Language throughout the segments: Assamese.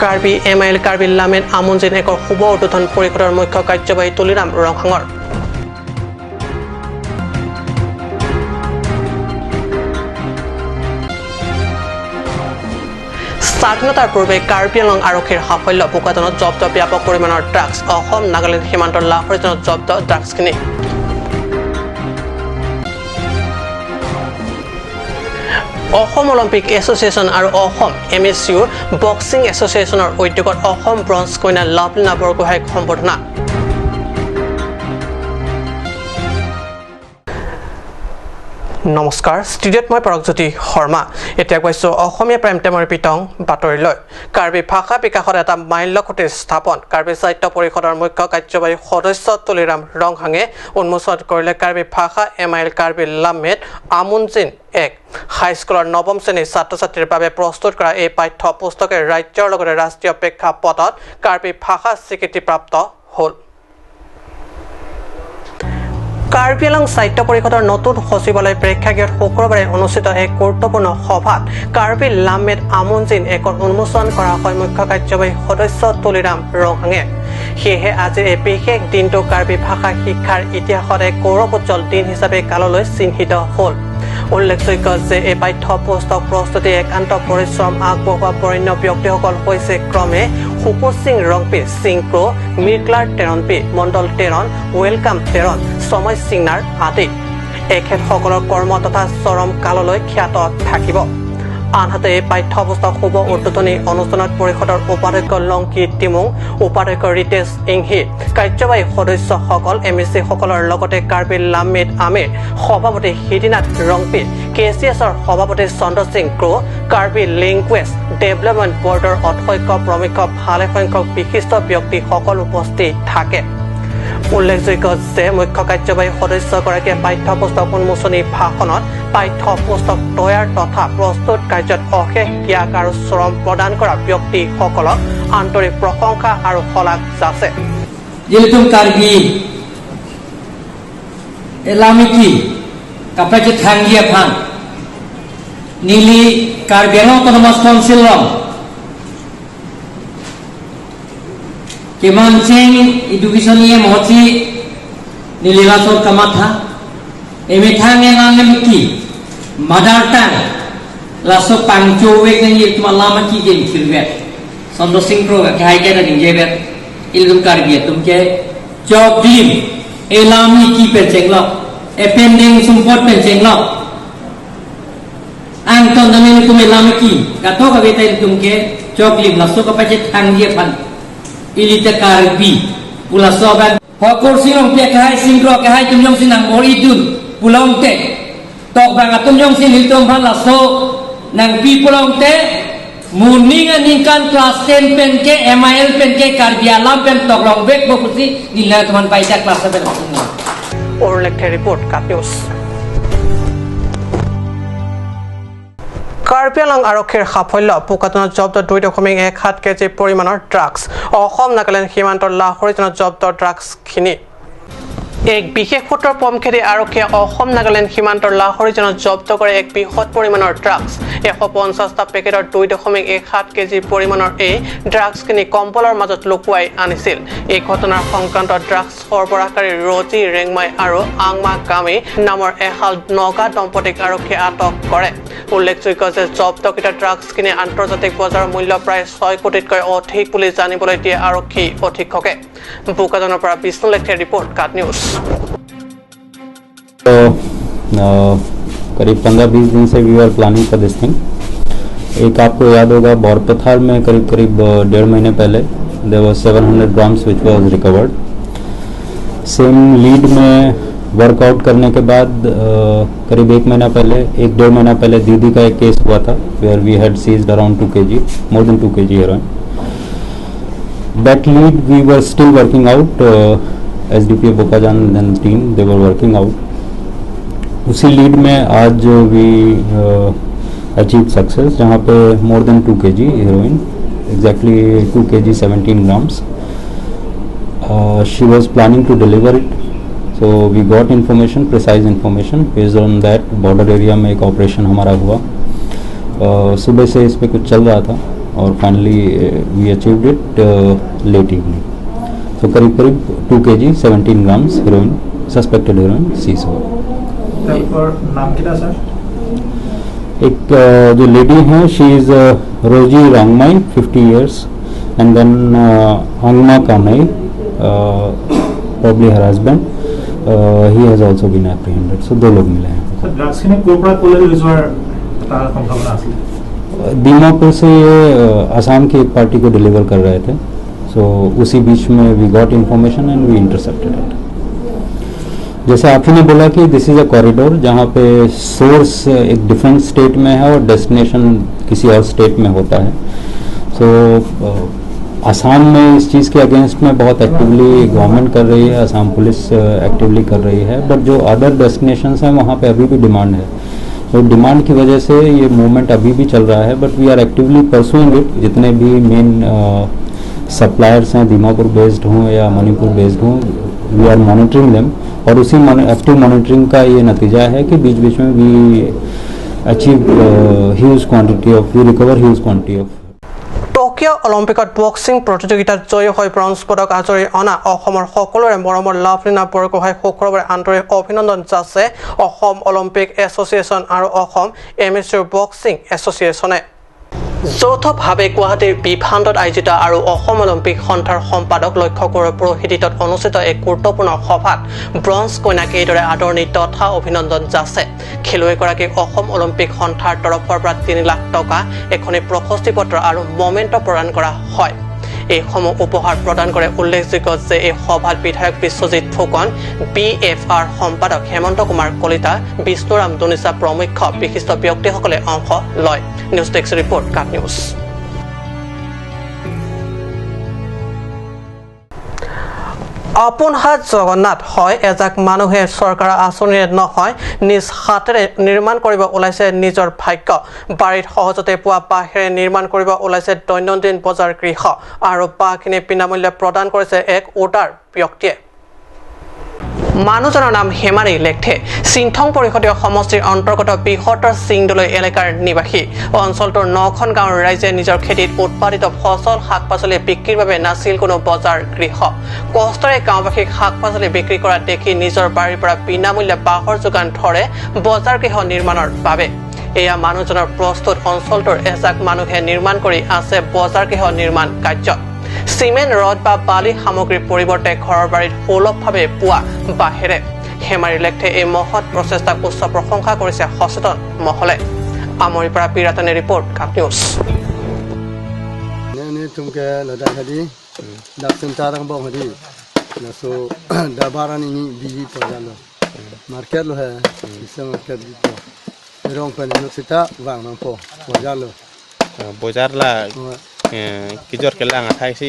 কাৰ্বি MIL কাৰ্বি লামেট আমুনজিন একৰ শুভ উদ্বোধন পৰিষদৰ মুখ্য কাৰ্যবাহী তুলিৰাম ৰংহাঙৰ স্বাধীনতাৰ পূৰ্বে কাৰ্বি আংলং আৰক্ষীৰ সাফল্য বোকাজানত জব্দ ব্যাপক পৰিমাণৰ ড্ৰাগছ অসম নাগালেণ্ড সীমান্তৰ লাহৰীজনত জব্দ ড্ৰাগছখিনি অসম অলিম্পিক এছ'চিয়েশ্যন আৰু অসম MSUৰ বক্সিং এছ'চিয়েশ্যনৰ উদ্যোগত অসম ব্ৰঞ্জ কইনা লাভলীনা বৰগোহাঁইক সম্বৰ্ধনা নমস্কাৰ ষ্টুডিঅ'ত মই পৰকজ্যোতি শৰ্মা এতিয়া কৈছো অসমীয়া প্ৰাইম টাইমৰ পিটং বাতৰিলৈ কাৰ্বি ভাষা বিকাশত এটা মাইলখুঁটি স্থাপন কাৰ্বি সাহিত্য পৰিষদৰ মুখ্য কাৰ্যবাহী সদস্য তুলিৰাম ৰংহাঙে উন্মোচন কৰিলে কাৰ্বি ভাষা MIL কাৰ্বি লামেট আমুনজিন এক হাইস্কুলৰ নৱম শ্ৰেণীৰ ছাত্ৰ ছাত্ৰীৰ বাবে প্ৰস্তুত কৰা এই পাঠ্য পুস্তকে ৰাজ্যৰ লগতে ৰাষ্ট্ৰীয় প্ৰেক্ষাপটত কাৰ্বি ভাষা স্বীকৃতিপ্ৰাপ্ত হ'ল কাৰ্বি আংলং সাহিত্য পৰিষদৰ নতুন সচিবালয় প্ৰেক্ষাগৃহত শুক্ৰবাৰে অনুষ্ঠিত এক গুৰুত্বপূৰ্ণ সভাত কাৰ্বি লামেট আমুনজিন একৰ উন্মোচন কৰা হয় মুখ্য কাৰ্যবাহী সদস্য তুলিৰাম ৰংহাঙে সেয়েহে আজি এই বিশেষ দিনটো কাৰ্বি ভাষা শিক্ষাৰ ইতিহাসত এক গৌৰৱোজ্জ্বল দিন হিচাপে কাললৈ চিহ্নিত হ'ল উল্লেখযোগ্য যে এই পাঠ্য পুস্তক প্ৰস্তুতি একান্ত পৰিশ্ৰম আগবঢ়োৱা বৰেণ্য ব্যক্তিসকল হৈছে ক্ৰমে সুকু সিং ৰংপি সিংপ্ৰ মিৰ্কলাৰ টেৰনপি মণ্ডল টেৰন ৱেলকাম টেৰন সময় সিংনাৰ আদি এখেতসকলৰ কৰ্ম তথা চৰম কাললৈ খ্যাত থাকিব আনহাতে এই পাঠ্যপুস্তক শুভ উদ্বোধনী অনুষ্ঠানত পৰিষদৰ উপাধ্যক্ষ লংকি টিমুং উপাধ্যক্ষ ৰিতেশ ইংহি কাৰ্যবাহী সদস্যসকল MSC সকলৰ লগতে কাৰ্বি লামেট আমিৰ সভাপতি হিদিনাথ ৰংপি KCSৰ সভাপতি চন্দ্ৰ সিং ক্ৰ কাৰ্বি লেংগুৱেজ ডেভেলপমেণ্ট বৰ্ডৰ অধ্যক্ষ প্ৰমুখ ভালেসংখ্যক বিশিষ্ট ব্যক্তিসকল উপস্থিত থাকে উল্লেখযোগ্য যে মুখ্য কাৰ্যবাহী সদস্যগৰাকীয়ে পাঠ্যপুস্তক উন্মোচনী ভাষণত পাঠ্যপুস্তক তৈয়াৰ তথা প্ৰস্তুত কাৰ্যত অশেষ ত্যাগ আৰু শ্ৰম প্ৰদান কৰা ব্যক্তিসকলক আন্তৰিক প্ৰশংসা আৰু শলাগ যাচে Yaitu karbi elamiki kapacit hangia pan nili karbi autonomous council long Kemancing education ye mochi nili rasol kamatha emethang yang angemiki mother tongue laso pangcho wek ngi malama ki gen kirwet sondo singro ka haike da dinjebet ilgum karbi tumke job dim elami ki penchenglo appending sumpot penchenglo angton damen tum elami ki gato ka beta tumke job lim laso ka pache thangye pan ilita karbi pula soban hokor silong pe kai singro ka hai tum yong sinang ori dun pulong te tok bang atum yong sin hiltom phan laso nang pi pulong te Muning aningkan kelas 10 pen ke MIL pen ke karbi alam pen toklong bek bokusi nila teman paida kelas 7 Orlekte report kat news Karbi Anglong আৰক্ষীৰ সাফল্য বোকাজানত জব্দ 2.17 কেজি পৰিমাণৰ ড্ৰাগছ অসম নাগালেণ্ড সীমান্তৰ লাহৰীজনত জব্দ ড্ৰাগছখিনি এক বিশেষ সূত্ৰৰ পমখেদি আৰক্ষীয়ে অসম নাগালেণ্ড সীমান্তৰ লাহৰীজনত জব্দ কৰে এক বৃহৎ পৰিমাণৰ ড্ৰাগছ 150টা পেকেটৰ 2.17 কেজি পৰিমাণৰ এই ড্ৰাগছখিনি কম্বলৰ মাজত লুকুৱাই আনিছিল এই ঘটনাৰ সংক্ৰান্তত ড্ৰাগছ সৰবৰাহকাৰী ৰজি ৰেংমাই আৰু আংমা গামী নামৰ এহাল নগা দম্পতীক আৰক্ষীয়ে আটক কৰে উল্লেখযোগ্য যে জব্দকৃত ড্ৰাগছখিনি আন্তৰ্জাতিক বজাৰৰ মূল্য প্ৰায় 6 কোটিতকৈ অধিক বুলি জানিবলৈ দিয়ে আৰক্ষী অধীক্ষকে বোকাজানৰ পৰা বিষ্ণু লেখে ৰিপৰ্ট কাট নিউজ तो करीब 15-20 दिन से we are planning for this thing एक आपको याद होगा बोरपथार में करीब 1.5 महीने पहले there was 700 grams which was recovered same lead में वर्कआउट करने के बाद करीब 1 महीना पहले 1-1.5 महीना पहले दीदी का एक केस हुआ था where we had seized around 2 kg more than 2 kg heroin that lead we were still working out SDPA Bokajan and team they were working out उसी लीड में आज वी अचीव सक्सेस जहाँ पे more than 2 kg heroin exactly 2 kg 17 grams she was planning to deliver it so we got information precise information based on that border area में एक ऑपरेशन हमारा हुआ सुबह से इस पे कुछ चल रहा था और finally we achieved it late evening. तो करीब करीब 2 kg 17 grams heroin, suspected heroin seize हुआ. नाम क्या सर? एक जो लेडी हैं she is Rosy Rongmai 50 years and then Angma Kanai probably her husband, he has also been apprehended. So 2 लोग मिले हैं. सर ड्रग्स ने कोपरा कोले रिजर्व तार संभावना असली दीमापुर से ये असम की एक पार्टी को डिलीवर कर रहे थे. सो उसी बीच में we got information and we intercepted it. जैसे आप ही ने बोला कि दिस इज़ अ कॉरिडोर जहाँ पे सोर्स एक डिफरेंट स्टेट में है और डेस्टिनेशन किसी और स्टेट में होता है. सो असम में इस चीज़ के अगेंस्ट में बहुत एक्टिवली गवर्नमेंट कर रही है, असम पुलिस एक्टिवली कर रही है. बट जो अदर डेस्टिनेशंस हैं वहाँ पे अभी भी डिमांड है. तो डिमांड की वजह से ये मूवमेंट अभी भी चल रहा है. But we are actively pursuing it. जितने भी मेन सप्लायर्स हैं दीमापुर बेस्ड हों या मणिपुर बेस्ड हों, वी आर मॉनिटरिंग देम. और उसी एक्टिव मॉनिटरिंग का ये नतीजा है कि बीच बीच में we achieve huge quantity of, we recover huge quantity of. Tokyo' অলিম্পিকত বক্সিং প্ৰতিযোগিতাত জয়ী হৈ ব্ৰঞ্জ পদক আঁজৰি অনা অসমৰ সকলোৰে মৰমৰ লাভলীনা বৰগোহাঁই শুক্ৰবাৰে আন্তৰিক অভিনন্দন যাচে অসম অলিম্পিক এছ'চিয়েশ্যন আৰু অসম এমেচিয়ৰ বক্সিং এছ'চিয়েশ্যনে। যৌথভাৱে গুৱাহাটীৰ বিভাণ্ডত আয়োজিত আৰু অসম অলিম্পিক সন্থাৰ সম্পাদক লক্ষ্য কৰোঁ পুৰোহিতত অনুষ্ঠিত এক গুৰুত্বপূৰ্ণ সভাত ব্ৰঞ্জ কন্যাক এইদৰে আদৰণি তথা অভিনন্দন যাচে। খেলুৱৈগৰাকীক অসম অলিম্পিক সন্থাৰ তৰফৰ পৰা 3 লাখ টকা, এখনি প্ৰশস্তি পত্ৰ আৰু মমেণ্ট প্ৰদান কৰা হয়। এইসমূহ উপহাৰ প্ৰদান কৰে। উল্লেখযোগ্য যে এই সভাত বিধায়ক বিশ্বজিৎ ফুকন, BFR সম্পাদক হেমন্ত কুমাৰ কলিতা, বিষ্ণুৰাম দনিচা প্ৰমুখ বিশিষ্ট ব্যক্তিসকলে অংশ লয়। নিউজ ডেস্ক ৰিপৰ্ট, কাট নিউজ। আপোন হাত জগন্নাথ হয় এজাক মানুহে চৰকাৰৰ আঁচনিৰে নহয় নিজ হাতেৰে নিৰ্মাণ কৰিব ওলাইছে নিজৰ ভাগ্য। বাৰীত সহজতে পোৱা বাঁহেৰে নিৰ্মাণ কৰিব ওলাইছে দৈনন্দিন বজাৰ গৃহ আৰু বাঁহখিনি বিনামূল্যে প্ৰদান কৰিছে এক উদাৰ ব্যক্তিয়ে। মানুহজনৰ নাম হেমাৰী লেখথে। চিংথং পৰিষদীয় সমষ্টিৰ অন্তৰ্গত বৃহত্তৰ চিংদলৈ এলেকাৰ নিবাসী। অঞ্চলটোৰ 9খন গাঁৱৰ ৰাইজে নিজৰ খেতিত উৎপাদিত ফচল শাক পাচলি বিক্ৰীৰ বাবে নাছিল কোনো বজাৰ গৃহ। কষ্টৰে গাঁওবাসীক শাক পাচলি বিক্ৰী কৰা দেখি নিজৰ বাৰীৰ পৰা বিনামূল্যে বাঁহৰ যোগান ধৰে বজাৰ গৃহ নিৰ্মাণৰ বাবে। এয়া মানুহজনৰ প্ৰস্তুত অঞ্চলটোৰ এজাক মানুহে নিৰ্মাণ কৰি আছে বজাৰ গৃহ নিৰ্মাণ কাৰ্য। চিমেণ্ট ৰড বা বালি সামগ্ৰীৰ পৰিৱৰ্তে ঘৰৰ বাৰীত সুলভভাৱে পোৱা বাঁহেৰে হেমাৰী লেখথে এই মহৎ প্ৰচেষ্টাক উচ্চ প্ৰশংসা কৰিছে সচেতন মহলে। আমৰিৰ পৰা পিৰাটনে report, cut news. bozar lah kijor ke lang athai si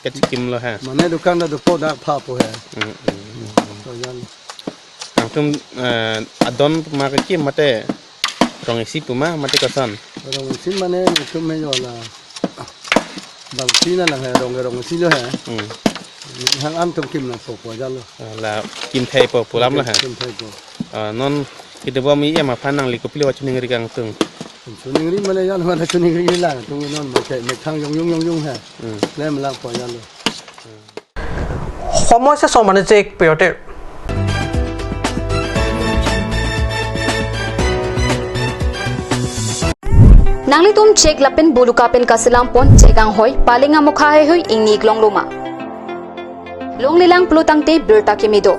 kechikim lo ha mane dukan da po dak pha po hai tum adon ma ke chi mate rong isi puma mate kasan rong isi mane tum me yo la bang si na lang hai rong isi lo hai hang am tum kim na po jan lo la kim thai po pulam la ha kim thai po non kita bawa mi ya ma phanang li ko pili wa chuning ri kang tung chuning ri mane yan ma chuning ri la tung non ma ke me thang yong hai le ma lang po jan lo সমস্যা সমানে যে এক পিৰিয়ডৰ nangli tum check lapin bulukapen kasilam pon chegang hoy palinga mukha hai hoy ingni glong loma longlilang plutang te birta kemido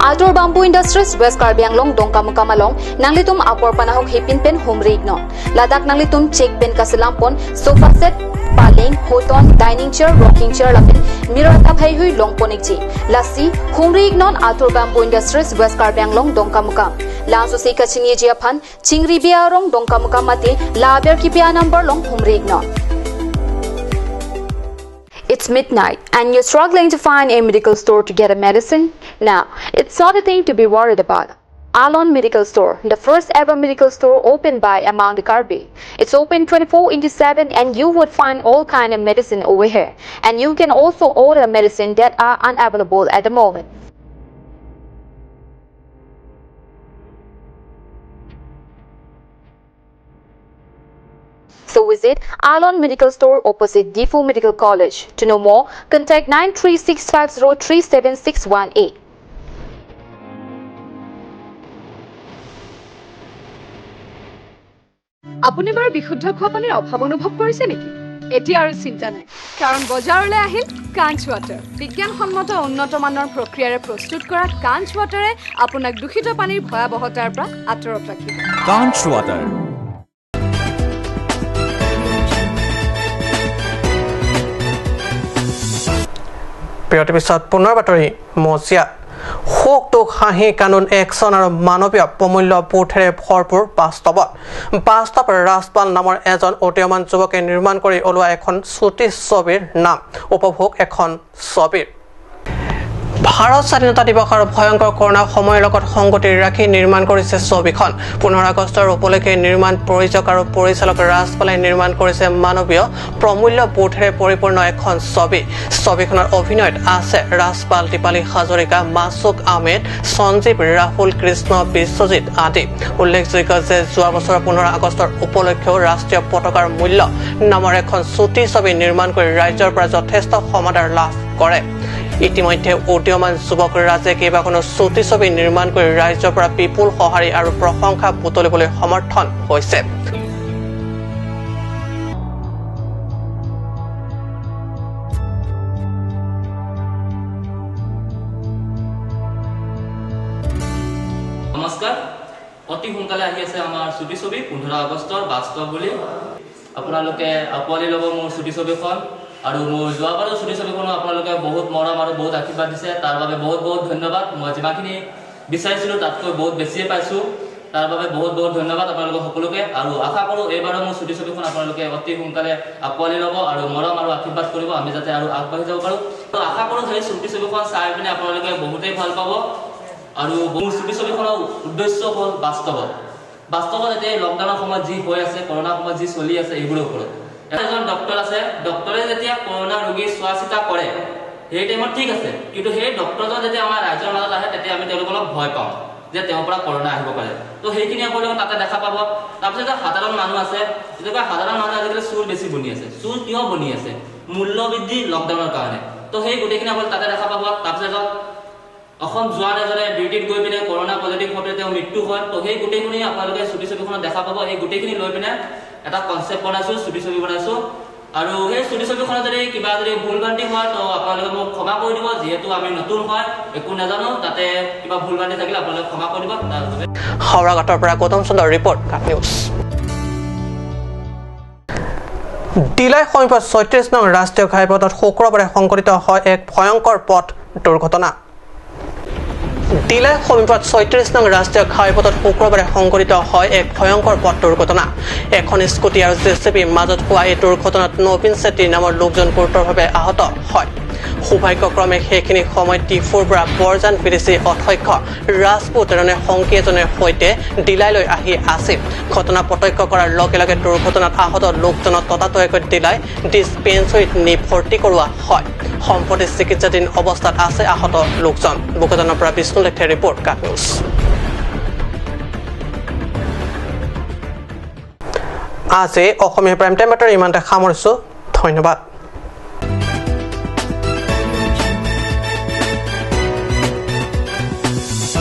Outdoor Bamboo Industries West Karbi Anglong Dongkamuka Malong Nanglitum Apor Panahok Hipin Pen Humrig no Ladak Nanglitum Check Pen Kasilampon Sofa Set Paling Hoton Dining Chair Rocking Chair Lapin Mirror Tap Hai Hui Long Ponikji Lassi Humrig non Outdoor Bamboo Industries West Karbi Anglong Dongkamuka Lanso Se Kachini Jiapan Chingri Biarong Dongkamuka Mate Laber Kipia number long Humrig no It's midnight and you're struggling to find a medical store to get a medicine? Now, it's not a thing to be worried about. Alon Medical Store, the first ever medical store opened by Among the Karbi. It's open 24/7 and you would find all kind of medicine over here. And you can also order medicine that are unavailable at the moment. So visit Alon Medical Store opposite Defoe Medical College. To know more, contact 9365037618. আপুনি বাৰু বিশুদ্ধ খোৱা পানীৰ অভাৱ অনুভৱ কৰিছে নেকি? এতিয়া আৰু চিন্তা নাই, কাৰণ বজাৰলৈ আহিল কাঞ্চ ৱাটাৰ। বিজ্ঞানসন্মত উন্নত মানৰ প্ৰক্ৰিয়াৰে প্ৰস্তুত কৰা কাঞ্চ ৱাটাৰে আপোনাক দূষিত পানীৰ ভয়াৱহতাৰ পৰা আঁতৰত ৰাখিব। কাঞ্চ ৱাটাৰ। বিৰতিৰ পিছত পুনৰ বাতৰি মজিয়া শোক দুখ হাঁহি কান্দোন একচন আৰু মানৱীয় প্ৰমূল্য বোধেৰে ভৰপূৰ বাস্তৱ ৰাজপাল নামৰ এজন উদীয়মান যুৱকে নিৰ্মাণ কৰি ওলোৱা এখন চুটি ছবিৰ নাম উপভোগ এখন ছবিৰ ভাৰত স্বাধীনতা দিৱস আৰু ভয়ংকৰ কৰোণা সময়ৰ লগত সংগতি ৰাখি নিৰ্মাণ কৰিছে ছবিখন 15 আগষ্টৰ উপলক্ষে নিৰ্মাণ পৰিচালক আৰু পৰিচালক ৰাজপালে নিৰ্মাণ কৰিছে মানৱীয় প্ৰমূল্য বোধেৰে পৰিপূৰ্ণ এখন ছবিখনৰ অভিনয়ত আছে ৰাজপাল দীপালী হাজৰিকা মাছুক আহমেদ সঞ্জীৱ ৰাহুল কৃষ্ণ বিশ্বজিৎ আদি উল্লেখযোগ্য যে যোৱা বছৰৰ 15 আগষ্টৰ উপলক্ষেও ৰাষ্ট্ৰীয় পতাকাৰ মূল্য নামৰ এখন চুটি ছবি নিৰ্মাণ কৰি ৰাজ্যৰ পৰা যথেষ্ট সমাদৰ লাভ কৰে ইতিমধ্যে উদীয়মান যুৱক ৰাজে কেইবাখনো চুটি ছবি নিৰ্মাণ কৰি ৰাজ্যৰ পৰা বিপুল সঁহাৰি আৰু প্ৰশংসা বুটলিবলৈ সমৰ্থন হৈছে নমস্কাৰ অতি সোনকালে আহি আছে আমাৰ চুটি ছবি 15 আগষ্টৰ বাস্তৱ বুলি আপোনালোকে আকোৱালি ল'ব মোৰ চুটি ছবিখন আৰু মোৰ যোৱাবাৰৰ চুটি ছবিখনো আপোনালোকে বহুত মৰম আৰু বহুত আশীৰ্বাদ দিছে তাৰ বাবে বহুত বহুত ধন্যবাদ মই যিমানখিনি বিচাৰিছিলোঁ তাতকৈ বহুত বেছিয়ে পাইছোঁ তাৰ বাবে বহুত বহুত ধন্যবাদ আপোনালোক সকলোকে আৰু আশা কৰোঁ এইবাৰৰ মোৰ চুটি ছবিখন আপোনালোকে অতি সোনকালে আকোৱালি ল'ব আৰু মৰম আৰু আশীৰ্বাদ কৰিব আমি যাতে আৰু আগবাঢ়ি যাব পাৰোঁ তো আশা কৰোঁ সেই চুটি ছবিখন চাই পিনে আপোনালোকে বহুতেই ভাল পাব আৰু মোৰ চুটি ছবিখনৰ উদ্দেশ্য হ'ল বাস্তৱত এতিয়া লকডাউনৰ সময়ত যি হৈ আছে কৰোণাৰ সময়ত যি চলি আছে এইবোৰৰ ওপৰত এজন ডক্টৰ আছে ডক্টৰে যেতিয়া কৰোণা ৰোগী চোৱা চিতা কৰে সেই টাইমত ঠিক আছে কিন্তু সেই ডক্টৰজন যেতিয়া আমাৰ ৰাজ্যৰ মাজত আহে তেতিয়া আমি তেওঁলোকক অলপ ভয় পাওঁ যে তেওঁৰ পৰা কৰোণা আহিব পাৰে তো সেইখিনি আপোনালোকে তাতে দেখা পাব তাৰপিছত সাধাৰণ মানুহ আছে যেনেকুৱা সাধাৰণ মানুহ আজিকালি চুল বেছি বনি আছে চুল কিয় বনি আছে মূল্য বৃদ্ধি লকডাউনৰ কাৰণে তো সেই গোটেইখিনি আপোনালোকে তাতে দেখা পাব তাৰপিছত অসম যোৱান এজনে ডিউটিত গৈ পিনে কৰোণা পজিটিভ হৈ তেওঁ মৃত্যু হয় তো সেই গোটেইখিনি আপোনালোকে চুটি ছবিখনত দেখা পাব এই গোটেইখিনি লৈ পিনে এটা কনচেপ্ট বনাইছোঁ চুটি ছবি বনাইছোঁ আৰু সেই চুটি ছবিখনত যদি কিবা যদি ভুল ভ্ৰান্তি হয় তো আপোনালোকে মোক ক্ষমা কৰি দিব যিহেতু আমি নতুন হয় একো নাজানো তাতে কিবা ভুল ভ্ৰান্তি থাকিলে আপোনালোকে ক্ষমা কৰি দিব তাৰ বাবে হাওড়াঘাটৰ পৰা গৌতম চন্দ্ৰৰ ৰিপৰ্ট কাট নিউজ ডিলাই সমীপত ৩৬ নং ৰাষ্ট্ৰীয় ঘাইপথত শুক্ৰবাৰে সংঘটিত হয় এক ভয়ংকৰ পথ দুৰ্ঘটনা ডিলাই সমীপত ৩৬ নং ৰাষ্ট্ৰীয় ঘাইপথত শুক্ৰবাৰে সংঘটিত হয় এক ভয়ংকৰ পথ দুৰ্ঘটনা এখন স্কুটি আৰু জেচিবি মাজত হোৱা এই দুৰ্ঘটনাত নবীন চেত্ৰী নামৰ লোকজন গুৰুতৰভাৱে আহত হয় সৌভাগ্যক্ৰমে সেইখিনি সময়ত টিফুৰ পৰা বৰজান বিদেশী অধ্যক্ষ ৰাজপুত এনে সংগী এজনৰ সৈতে ডিলাইলৈ আহি আছিল ঘটনা প্ৰত্যক্ষ কৰাৰ লগে লগে দুৰ্ঘটনাত আহত লোকজনক ততাতৈয়াকৈ ডিলাই ডিছপেন্সাৰীত নি ভৰ্তি কৰোৱা হয় সম্প্ৰতি চিকিৎসাধীন অৱস্থাত আছে আহত লোকজন বুকজনৰ পৰা বিষ্ণু লেথে ৰিপৰ্ট কাট নিউজ আজি অসমীয়া প্ৰাইম টাইম বাতৰি ইমানতে সামৰিছোঁ ধন্যবাদ